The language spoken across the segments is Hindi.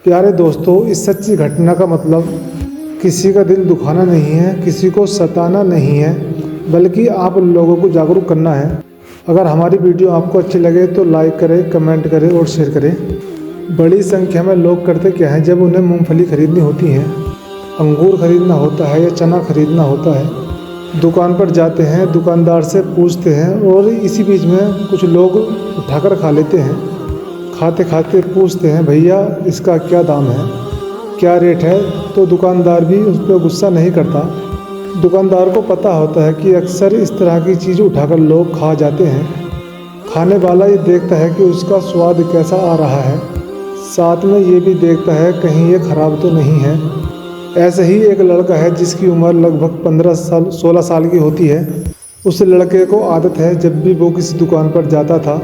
प्यारे दोस्तों, इस सच्ची घटना का मतलब किसी का दिल दुखाना नहीं है, किसी को सताना नहीं है, बल्कि आप लोगों को जागरूक करना है। अगर हमारी वीडियो आपको अच्छी लगे तो लाइक करें, कमेंट करें और शेयर करें। बड़ी संख्या में लोग करते क्या हैं, जब उन्हें मूंगफली खरीदनी होती है, अंगूर खरीदना होता है या चना खरीदना होता है, दुकान पर जाते हैं, दुकानदार से पूछते हैं और इसी बीच में कुछ लोग उठाकर खा लेते हैं। खाते खाते पूछते हैं, भैया इसका क्या दाम है, क्या रेट है? तो दुकानदार भी उस पर गुस्सा नहीं करता। दुकानदार को पता होता है कि अक्सर इस तरह की चीज़ उठाकर लोग खा जाते हैं। खाने वाला ये देखता है कि उसका स्वाद कैसा आ रहा है, साथ में ये भी देखता है कहीं ये ख़राब तो नहीं है। ऐसे ही एक लड़का है जिसकी उम्र लगभग 16 साल की होती है। उस लड़के को आदत है, जब भी वो किसी दुकान पर जाता था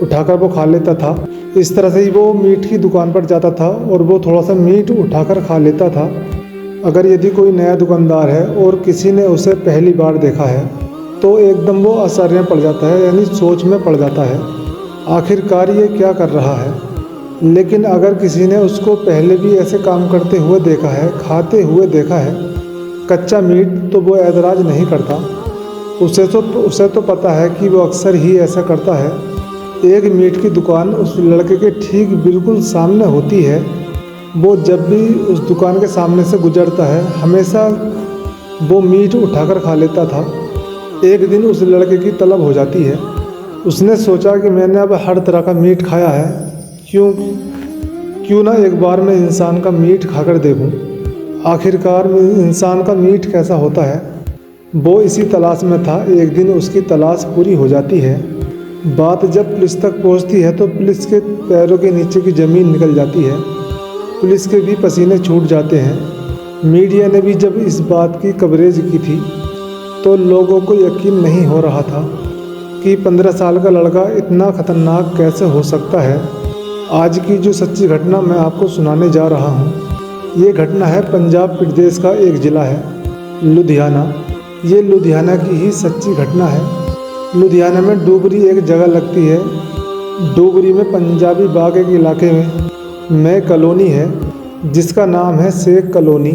उठाकर वो खा लेता था। इस तरह से ही वो मीट की दुकान पर जाता था और वो थोड़ा सा मीट उठाकर खा लेता था। अगर यदि कोई नया दुकानदार है और किसी ने उसे पहली बार देखा है तो एकदम वो आश्चर्य में पड़ जाता है, यानी सोच में पड़ जाता है, आखिरकार ये क्या कर रहा है। लेकिन अगर किसी ने उसको पहले भी ऐसे काम करते हुए देखा है, खाते हुए देखा है कच्चा मीट, तो वो ऐतराज़ नहीं करता। उसे तो पता है कि वो अक्सर ही ऐसा करता है। एक मीट की दुकान उस लड़के के ठीक बिल्कुल सामने होती है। वो जब भी उस दुकान के सामने से गुजरता है हमेशा वो मीट उठाकर खा लेता था। एक दिन उस लड़के की तलब हो जाती है। उसने सोचा कि मैंने अब हर तरह का मीट खाया है, क्यों ना एक बार मैं इंसान का मीट खाकर देखूं, आखिरकार इंसान का मीट कैसा होता है। वो इसी तलाश में था। एक दिन उसकी तलाश पूरी हो जाती है। बात जब पुलिस तक पहुंचती है तो पुलिस के पैरों के नीचे की ज़मीन निकल जाती है। पुलिस के भी पसीने छूट जाते हैं। मीडिया ने भी जब इस बात की कवरेज की थी तो लोगों को यकीन नहीं हो रहा था कि 15 साल का लड़का इतना ख़तरनाक कैसे हो सकता है। आज की जो सच्ची घटना मैं आपको सुनाने जा रहा हूँ, ये घटना है पंजाब प्रदेश का एक ज़िला है लुधियाना। ये लुधियाना की ही सच्ची घटना है। लुधियाना में डोगरी एक जगह लगती है। डोगरी में पंजाबी बाग एक इलाके में कॉलोनी है जिसका नाम है शेख कॉलोनी।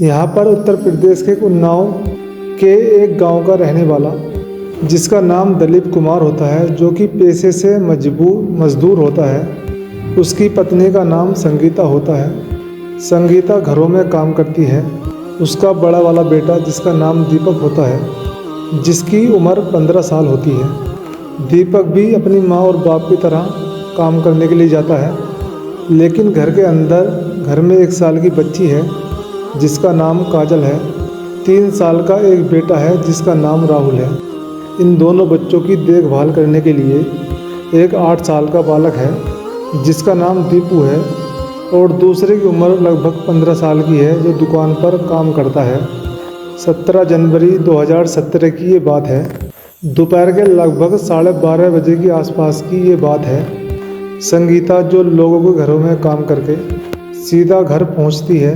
यहाँ पर उत्तर प्रदेश के उन्नाव के एक गांव का रहने वाला जिसका नाम दिलीप कुमार होता है, जो कि पेशे से मजदूर होता है। उसकी पत्नी का नाम संगीता होता है। संगीता घरों में काम करती है। उसका बड़ा वाला बेटा जिसका नाम दीपक होता है, जिसकी उम्र 15 साल होती है। दीपक भी अपनी माँ और बाप की तरह काम करने के लिए जाता है, लेकिन घर में 1 साल की बच्ची है जिसका नाम काजल है। 3 साल का एक बेटा है जिसका नाम राहुल है। इन दोनों बच्चों की देखभाल करने के लिए एक 8 साल का बालक है जिसका नाम दीपू है, और दूसरे की उम्र लगभग 15 साल की है जो दुकान पर काम करता है। 17 जनवरी 2017 की ये बात है। दोपहर के लगभग 12:30 बजे के आसपास की ये बात है। संगीता जो लोगों के घरों में काम करके सीधा घर पहुंचती है,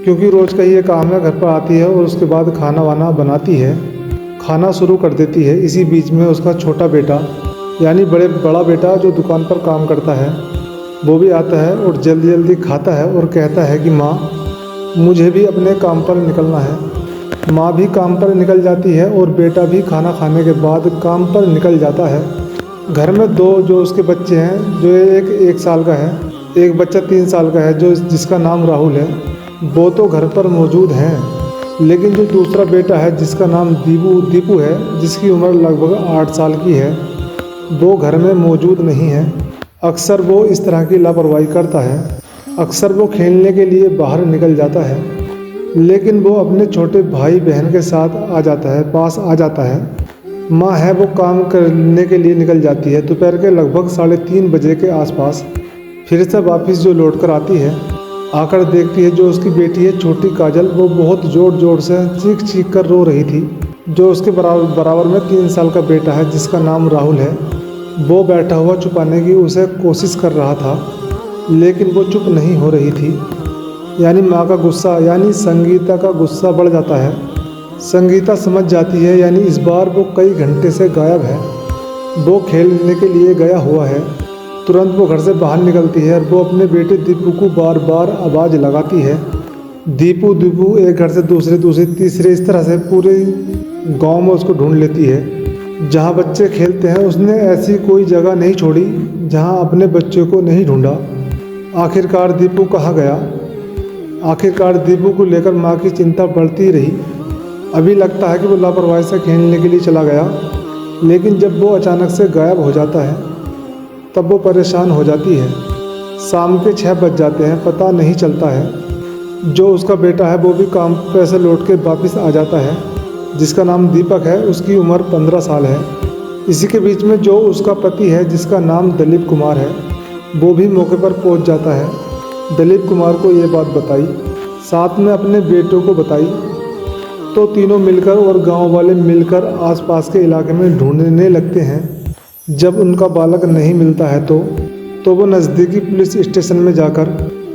क्योंकि रोज़ का ये काम है। घर पर आती है और उसके बाद खाना वाना बनाती है, खाना शुरू कर देती है। इसी बीच में उसका छोटा बेटा यानी बड़ा बेटा जो दुकान पर काम करता है वो भी आता है और जल्दी जल्दी खाता है और कहता है कि माँ, मुझे भी अपने काम पर निकलना है। माँ भी काम पर निकल जाती है और बेटा भी खाना खाने के बाद काम पर निकल जाता है। घर में 2 जो उसके बच्चे हैं, जो एक 1 साल का है, एक बच्चा 3 साल का है जिसका नाम राहुल है, वो तो घर पर मौजूद हैं। लेकिन जो दूसरा बेटा है जिसका नाम दीपू है, जिसकी उम्र लगभग 8 साल की है, वो घर में मौजूद नहीं है। अक्सर वो इस तरह की लापरवाही करता है। अक्सर वो खेलने के लिए बाहर निकल जाता है, लेकिन वो अपने छोटे भाई बहन के साथ पास आ जाता है। माँ है वो काम करने के लिए निकल जाती है। दोपहर के लगभग 3:30 बजे के आसपास फिर से वापस जो लौट कर आती है, आकर देखती है जो उसकी बेटी है छोटी काजल, वो बहुत ज़ोर ज़ोर से चीख कर रो रही थी। जो उसके बराबर में 3 साल का बेटा है जिसका नाम राहुल है, वो बैठा हुआ छुपाने की उसे कोशिश कर रहा था, लेकिन वो चुप नहीं हो रही थी। यानी माँ का गुस्सा, यानी संगीता का गुस्सा बढ़ जाता है। संगीता समझ जाती है, यानी इस बार वो कई घंटे से गायब है। वो खेलने के लिए गया हुआ है। तुरंत वो घर से बाहर निकलती है और वो अपने बेटे दीपू को बार बार आवाज़ लगाती है। दीपू दीपू एक घर से दूसरे दूसरे तीसरे इस तरह से पूरे गांव में उसको ढूंढ लेती है। जहां बच्चे खेलते हैं उसने ऐसी कोई जगह नहीं छोड़ी जहां अपने बच्चों को नहीं ढूंढा। आखिरकार दीपू कहाँ गया। आखिरकार दीपू को लेकर माँ की चिंता बढ़ती रही। अभी लगता है कि वो लापरवाही से खेलने के लिए चला गया, लेकिन जब वो अचानक से गायब हो जाता है तब वो परेशान हो जाती है। शाम के 6 बज जाते हैं, पता नहीं चलता है। जो उसका बेटा है वो भी काम पे से लौट के वापस आ जाता है, जिसका नाम दीपक है। उसकी उम्र 15 साल है। इसी के बीच में जो उसका पति है जिसका नाम दिलीप कुमार है, वो भी मौके पर पहुंच जाता है। दिलीप कुमार को ये बात बताई, साथ में अपने बेटों को बताई, तो तीनों मिलकर और गांव वाले मिलकर आसपास के इलाके में ढूंढने लगते हैं। जब उनका बालक नहीं मिलता है तो वो नज़दीकी पुलिस स्टेशन में जाकर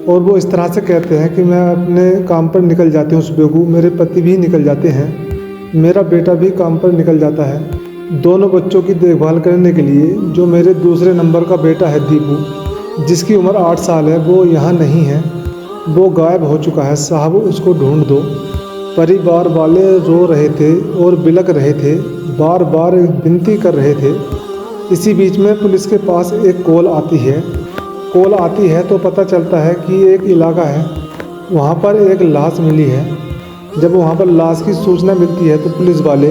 और वो इस तरह से कहते हैं कि मैं अपने काम पर निकल जाती हूँ सुबह को, मेरे पति भी निकल जाते हैं, मेरा बेटा भी काम पर निकल जाता है। दोनों बच्चों की देखभाल करने के लिए जो मेरे दूसरे नंबर का बेटा है दीपू, जिसकी उम्र 8 साल है, वो यहाँ नहीं है, वो गायब हो चुका है साहब, उसको ढूंढ दो। परिवार वाले रो रहे थे और बिलख रहे थे, बार बार विनती कर रहे थे। इसी बीच में पुलिस के पास एक कॉल आती है तो पता चलता है कि एक इलाका है, वहाँ पर एक लाश मिली है। जब वहाँ पर लाश की सूचना मिलती है तो पुलिस वाले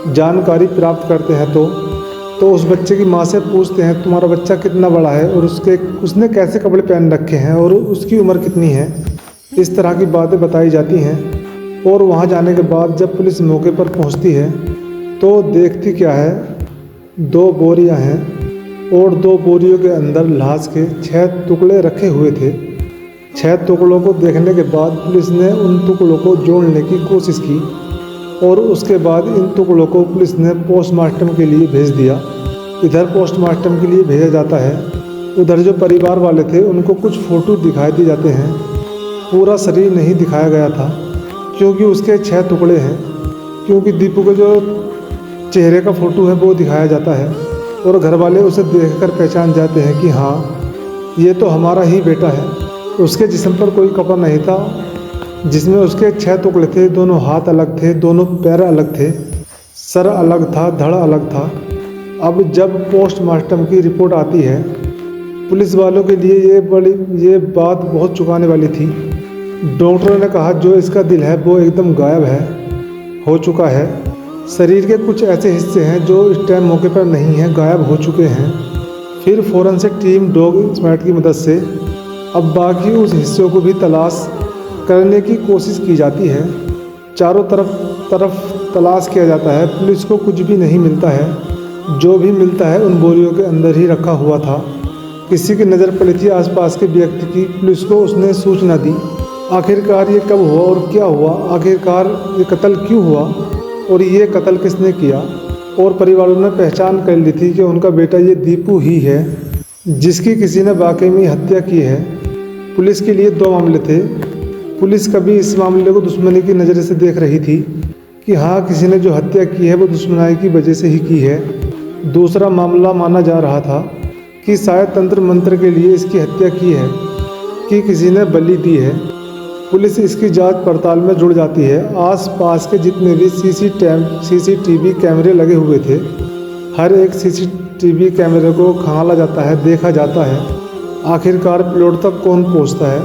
जानकारी प्राप्त करते हैं तो उस बच्चे की माँ से पूछते हैं तुम्हारा बच्चा कितना बड़ा है और उसने कैसे कपड़े पहन रखे हैं और उसकी उम्र कितनी है। इस तरह की बातें बताई जाती हैं। और वहाँ जाने के बाद जब पुलिस मौके पर पहुँचती है तो देखती क्या है, 2 बोरियां हैं और 2 बोरियों के अंदर लाश के 6 टुकड़े रखे हुए थे। 6 टुकड़ों को देखने के बाद पुलिस ने उन टुकड़ों को जोड़ने की कोशिश की और उसके बाद इन टुकड़ों को पुलिस ने पोस्टमार्टम के लिए भेज दिया। इधर पोस्टमार्टम के लिए भेजा जाता है, उधर जो परिवार वाले थे उनको कुछ फ़ोटो दिखाई दिए जाते हैं। पूरा शरीर नहीं दिखाया गया था क्योंकि उसके 6 टुकड़े हैं, क्योंकि दीपू के जो चेहरे का फ़ोटो है वो दिखाया जाता है और घर वाले उसे देखकर पहचान जाते हैं कि हाँ ये तो हमारा ही बेटा है। उसके जिस्म पर कोई कपड़ा नहीं था, जिसमें उसके 6 टुकड़े थे। दोनों हाथ अलग थे, दोनों पैर अलग थे, सर अलग था, धड़ अलग था। अब जब पोस्टमार्टम की रिपोर्ट आती है, पुलिस वालों के लिए ये बात बहुत चौंकाने वाली थी। डॉक्टरों ने कहा जो इसका दिल है वो एकदम गायब हो चुका है। शरीर के कुछ ऐसे हिस्से हैं जो इस टाइम मौके पर नहीं हैं, गायब हो चुके हैं। फिर फॉरेंसिक टीम डॉग स्क्वाड की मदद से अब बाकी उस हिस्सों को भी तलाश करने की कोशिश की जाती है। चारों तरफ तलाश किया जाता है, पुलिस को कुछ भी नहीं मिलता है। जो भी मिलता है उन बोरियों के अंदर ही रखा हुआ था। किसी की नज़र पड़ी थी आसपास के व्यक्ति की, पुलिस को उसने सूचना दी। आखिरकार ये कब हुआ और क्या हुआ, आखिरकार ये कत्ल क्यों हुआ और ये कत्ल किसने किया। और परिवारों ने पहचान कर ली थी कि उनका बेटा ये दीपू ही है जिसकी किसी ने वाकई में हत्या की है। पुलिस के लिए 2 मामले थे। पुलिस कभी इस मामले को दुश्मनी की नज़र से देख रही थी कि हाँ किसी ने जो हत्या की है वो दुश्मनाई की वजह से ही की है। दूसरा मामला माना जा रहा था कि शायद तंत्र मंत्र के लिए इसकी हत्या की है, कि किसी ने बलि दी है। पुलिस इसकी जांच पड़ताल में जुड़ जाती है। आसपास के जितने भी सीसीटीवी कैमरे लगे हुए थे, हर एक सीसीटीवी कैमरे को खंगाला जाता है, देखा जाता है आखिरकार प्लॉट तक कौन पहुंचता है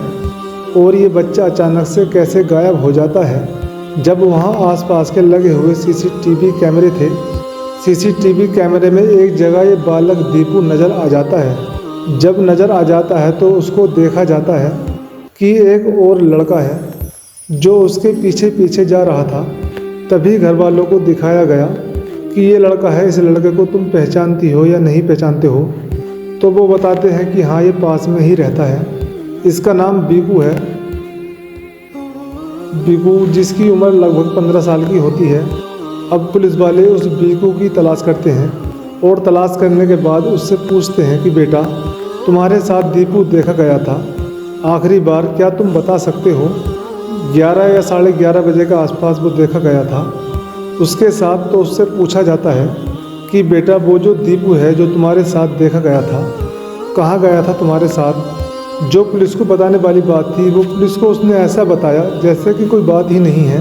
और ये बच्चा अचानक से कैसे गायब हो जाता है। जब वहां आसपास के लगे हुए सीसीटीवी कैमरे थे, सीसीटीवी कैमरे में एक जगह ये बालक दीपू नज़र आ जाता है। जब नज़र आ जाता है तो उसको देखा जाता है कि एक और लड़का है जो उसके पीछे पीछे जा रहा था। तभी घर वालों को दिखाया गया कि ये लड़का है, इस लड़के को तुम पहचानती हो या नहीं पहचानते हो। तो वो बताते हैं कि हाँ ये पास में ही रहता है, इसका नाम बीकू है। बीकू जिसकी उम्र लगभग 15 साल की होती है। अब पुलिस वाले उस बीकू की तलाश करते हैं और तलाश करने के बाद उससे पूछते हैं कि बेटा तुम्हारे साथ दीपू देखा गया था आखिरी बार, क्या तुम बता सकते हो। 11 या 11:30 बजे के आसपास वो देखा गया था उसके साथ। तो उससे पूछा जाता है कि बेटा वो जो दीपू है जो तुम्हारे साथ देखा गया था कहाँ गया था तुम्हारे साथ। जो पुलिस को बताने वाली बात थी वो पुलिस को उसने ऐसा बताया जैसे कि कोई बात ही नहीं है।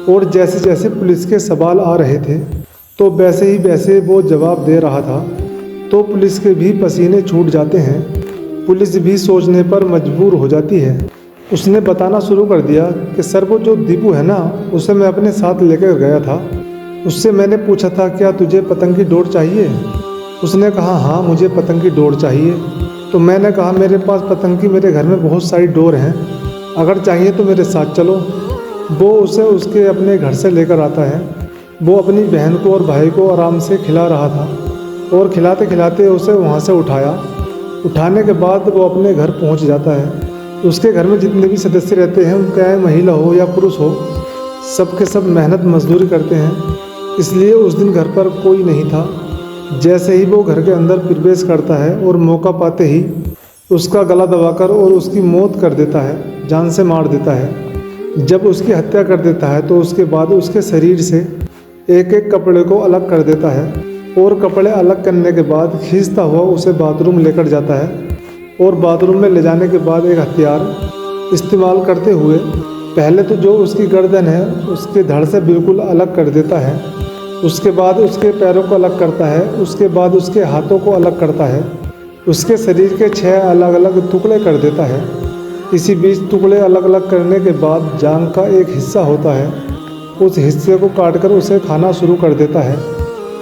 और जैसे जैसे पुलिस के सवाल आ रहे थे तो वैसे ही वैसे वो जवाब दे रहा था। तो पुलिस के भी पसीने छूट जाते हैं, पुलिस भी सोचने पर मजबूर हो जाती है। उसने बताना शुरू कर दिया कि सर वो जो दीपू है ना, उसे मैं अपने साथ लेकर गया था। उससे मैंने पूछा था क्या तुझे पतंग की डोर चाहिए। उसने कहा हाँ मुझे पतंग की डोर चाहिए। तो मैंने कहा मेरे पास पतंग की मेरे घर में बहुत सारी डोर हैं, अगर चाहिए तो मेरे साथ चलो। वो उसे उसके अपने घर से लेकर आता है। वो अपनी बहन को और भाई को आराम से खिला रहा था और खिलाते खिलाते उसे वहाँ से उठाने के बाद वो अपने घर पहुँच जाता है। उसके घर में जितने भी सदस्य रहते हैं, चाहे महिला हो या पुरुष हो, सब के सब मेहनत मजदूरी करते हैं, इसलिए उस दिन घर पर कोई नहीं था। जैसे ही वो घर के अंदर प्रवेश करता है और मौका पाते ही उसका गला दबाकर और उसकी मौत कर देता है, जान से मार देता है। जब उसकी हत्या कर देता है तो उसके बाद उसके शरीर से एक एक कपड़े को अलग कर देता है और कपड़े अलग करने के बाद खींचता हुआ उसे बाथरूम लेकर जाता है। और बाथरूम में ले जाने के बाद एक हथियार इस्तेमाल करते हुए पहले तो जो उसकी गर्दन है उसके धड़ से बिल्कुल अलग कर देता है, उसके बाद उसके पैरों को अलग करता है, उसके बाद उसके हाथों को अलग करता है, उसके शरीर के 6 अलग अलग टुकड़े कर देता है। इसी बीच टुकड़े अलग अलग करने के बाद जांघ का एक हिस्सा होता है, उस हिस्से को काटकर उसे खाना शुरू कर देता है।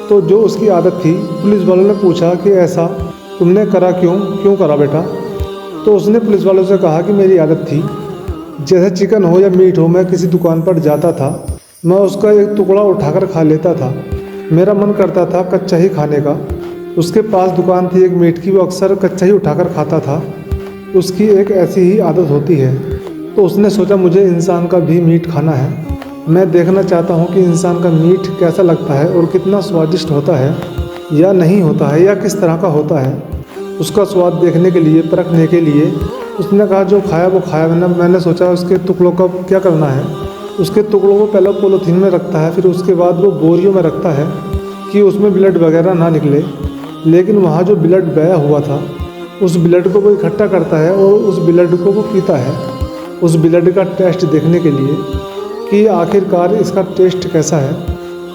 तो जो उसकी आदत थी, पुलिस वालों ने पूछा कि ऐसा तुमने करा क्यों करा बेटा। तो उसने पुलिस वालों से कहा कि मेरी आदत थी, जैसे चिकन हो या मीट हो, मैं किसी दुकान पर जाता था, मैं उसका एक टुकड़ा उठाकर खा लेता था, मेरा मन करता था कच्चा ही खाने का। उसके पास दुकान थी एक मीट की, वो अक्सर कच्चा ही उठाकर खाता था, उसकी एक ऐसी ही आदत होती है। तो उसने सोचा मुझे इंसान का भी मीट खाना है, मैं देखना चाहता हूँ कि इंसान का मीट कैसा लगता है और कितना स्वादिष्ट होता है या नहीं होता है या किस तरह का होता है। उसका स्वाद देखने के लिए, परखने के लिए उसने कहा जो खाया वो खाया। मैंने सोचा उसके टुकड़ों का क्या करना है। उसके टुकड़ों को पहले पॉलीथीन में रखता है, फिर उसके बाद वो बोरियों में रखता है कि उसमें ब्लड वगैरह ना निकले। लेकिन वहाँ जो ब्लड बहा हुआ था उस ब्लड को वो इकट्ठा करता है और उस ब्लड को वो पीता है, उस ब्लड का टेस्ट देखने के लिए कि आखिरकार इसका टेस्ट कैसा है।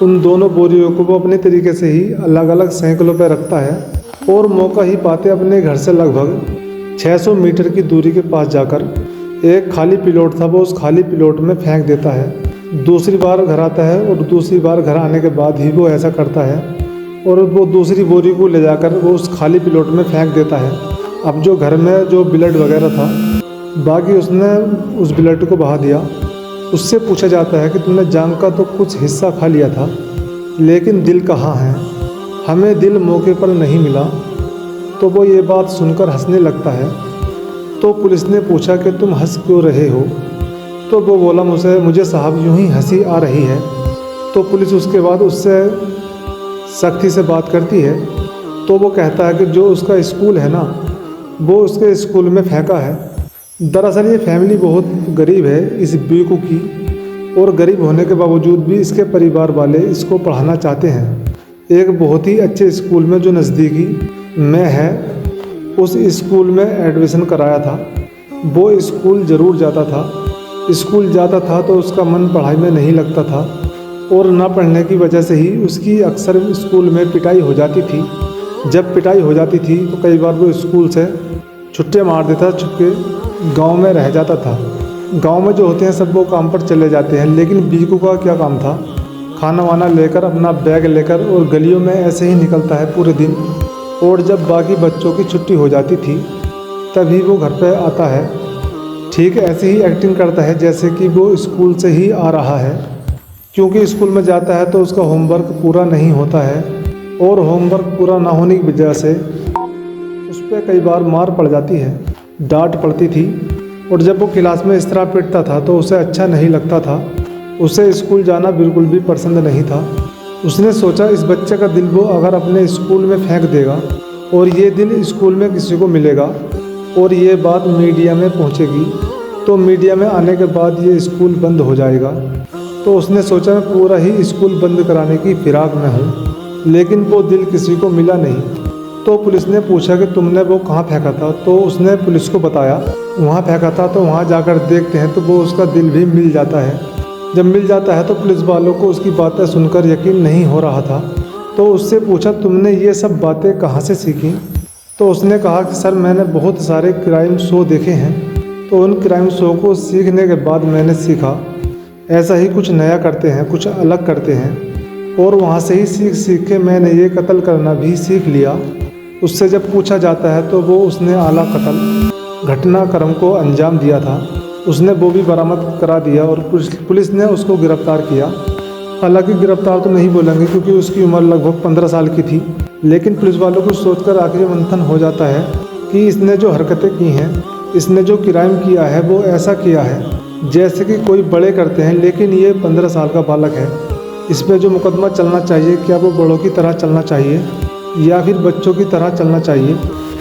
उन दोनों बोरियों को वो अपने तरीके से ही अलग अलग साइकिलों पर रखता है और मौका ही पाते अपने घर से लगभग 600 मीटर की दूरी के पास जाकर एक खाली पिलॉट था, वो उस खाली पिलॉट में फेंक देता है। दूसरी बार घर आता है और दूसरी बार घर आने के बाद ही वो ऐसा करता है और वो दूसरी बोरी को ले जाकर वो उस खाली पिलॉट में फेंक देता है। अब जो घर में जो ब्लड वगैरह था, बाकी उसने उस ब्लड को बहा दिया। उससे पूछा जाता है कि तुमने जांघ का तो कुछ हिस्सा खा लिया था, लेकिन दिल कहाँ है, हमें दिल मौके पर नहीं मिला। तो वो ये बात सुनकर हंसने लगता है। तो पुलिस ने पूछा कि तुम हंस क्यों रहे हो। तो वो बोला मुझे साहब यूं ही हंसी आ रही है। तो पुलिस उसके बाद उससे सख्ती से बात करती है। तो वो कहता है कि जो उसका स्कूल है ना, वो उसके स्कूल में फेंका है। दरअसल ये फैमिली बहुत गरीब है इस बीकू की, और गरीब होने के बावजूद भी इसके परिवार वाले इसको पढ़ाना चाहते हैं एक बहुत ही अच्छे स्कूल में जो नज़दीकी में है। उस स्कूल में एडमिशन कराया था। वो स्कूल ज़रूर जाता था। स्कूल जाता था तो उसका मन पढ़ाई में नहीं लगता था और ना पढ़ने की वजह से ही उसकी अक्सर स्कूल में पिटाई हो जाती थी। जब पिटाई हो जाती थी तो कई बार वो स्कूल से छुट्टियां मार देता, छुपके गांव में रह जाता था। गांव में जो होते हैं सब वो काम पर चले जाते हैं, लेकिन बीकू का क्या काम था, खाना वाना लेकर अपना बैग लेकर और गलियों में ऐसे ही निकलता है पूरे दिन। और जब बाकी बच्चों की छुट्टी हो जाती थी तभी वो घर पे आता है। ठीक ऐसे ही एक्टिंग करता है जैसे कि वो स्कूल से ही आ रहा है, क्योंकि स्कूल में जाता है तो उसका होमवर्क पूरा नहीं होता है और होमवर्क पूरा ना होने की वजह से उस पर कई बार मार पड़ जाती है, डांट पड़ती थी। और जब वो क्लास में इस तरह पिटता था तो उसे अच्छा नहीं लगता था। उसे स्कूल जाना बिल्कुल भी पसंद नहीं था। उसने सोचा इस बच्चे का दिल वो अगर अपने स्कूल में फेंक देगा और ये दिल स्कूल में किसी को मिलेगा और ये बात मीडिया में पहुंचेगी तो मीडिया में आने के बाद ये स्कूल बंद हो जाएगा। तो उसने सोचा मैं पूरा ही स्कूल बंद कराने की फिराक में हूँ, लेकिन वो दिल किसी को मिला नहीं। तो पुलिस ने पूछा कि तुमने वो कहाँ फेंका था, तो उसने पुलिस को बताया वहाँ फेंका था। तो वहाँ जाकर देखते हैं तो वो उसका दिल भी मिल जाता है। जब मिल जाता है तो पुलिस वालों को उसकी बातें सुनकर यकीन नहीं हो रहा था। तो उससे पूछा तुमने ये सब बातें कहाँ से सीखी? तो उसने कहा कि सर मैंने बहुत सारे क्राइम शो देखे हैं, तो उन क्राइम शो को सीखने के बाद मैंने सीखा ऐसा ही कुछ नया करते हैं, कुछ अलग करते हैं, और वहाँ से ही सीख सीख के मैंने ये कत्ल करना भी सीख लिया। उससे जब पूछा जाता है तो वो उसने आला कत्ल घटनाक्रम को अंजाम दिया था, उसने वो भी बरामद करा दिया और पुलिस ने उसको गिरफ्तार किया। हालांकि गिरफ्तार तो नहीं बोलेंगे क्योंकि उसकी उम्र लगभग 15 साल की थी, लेकिन पुलिस वालों को सोचकर आखिरी मंथन हो जाता है कि इसने जो हरकतें की हैं, इसने जो क्राइम किया है वो ऐसा किया है जैसे कि कोई बड़े करते हैं, लेकिन ये 15 साल का बालक है। इस पर जो मुकदमा चलना चाहिए, क्या वो बड़ों की तरह चलना चाहिए या फिर बच्चों की तरह चलना चाहिए?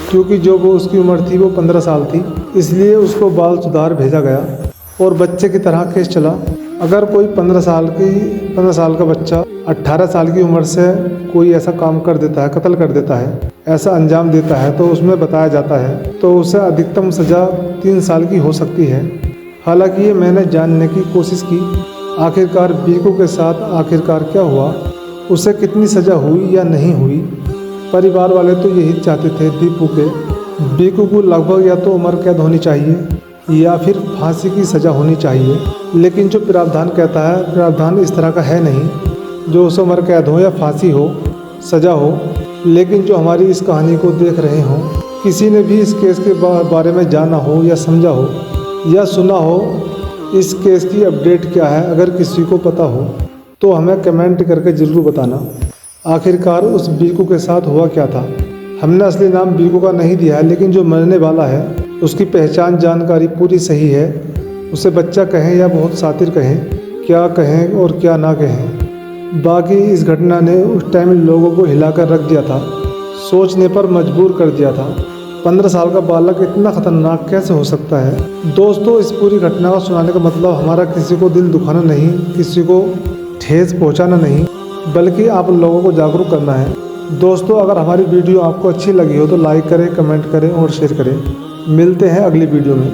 क्योंकि जो वो उसकी उम्र थी वो 15 साल थी, इसलिए उसको बाल सुधार भेजा गया और बच्चे की तरह केस चला। अगर कोई 15 साल का बच्चा 18 साल की उम्र से कोई ऐसा काम कर देता है, कत्ल कर देता है, ऐसा अंजाम देता है, तो उसमें बताया जाता है तो उसे अधिकतम सज़ा 3 साल की हो सकती है। हालांकि ये मैंने जानने की कोशिश की आखिरकार बीकू के साथ आखिरकार क्या हुआ, उसे कितनी सज़ा हुई या नहीं हुई। परिवार वाले तो यही चाहते थे बीकू को लगभग या तो उम्र कैद होनी चाहिए या फिर फांसी की सज़ा होनी चाहिए, लेकिन जो प्रावधान कहता है, प्रावधान इस तरह का है नहीं जो उसे उम्र कैद हो या फांसी हो, सज़ा हो। लेकिन जो हमारी इस कहानी को देख रहे हों, किसी ने भी इस केस के बारे में जाना हो या समझा हो या सुना हो, इस केस की अपडेट क्या है, अगर किसी को पता हो तो हमें कमेंट करके ज़रूर बताना। आखिरकार उस बीकू के साथ हुआ क्या था? हमने असली नाम बीकू का नहीं दिया है, लेकिन जो मरने वाला है उसकी पहचान जानकारी पूरी सही है। उसे बच्चा कहें या बहुत शातिर कहें, क्या कहें और क्या ना कहें, बाकी इस घटना ने उस टाइम लोगों को हिलाकर रख दिया था, सोचने पर मजबूर कर दिया था। 15 साल का बालक इतना ख़तरनाक कैसे हो सकता है? दोस्तों, इस पूरी घटना को सुनाने का मतलब हमारा किसी को दिल दुखाना नहीं, किसी को ठेस पहुंचाना नहीं, बल्कि आप लोगों को जागरूक करना है। दोस्तों, अगर हमारी वीडियो आपको अच्छी लगी हो तो लाइक करें, कमेंट करें और शेयर करें। मिलते हैं अगली वीडियो में।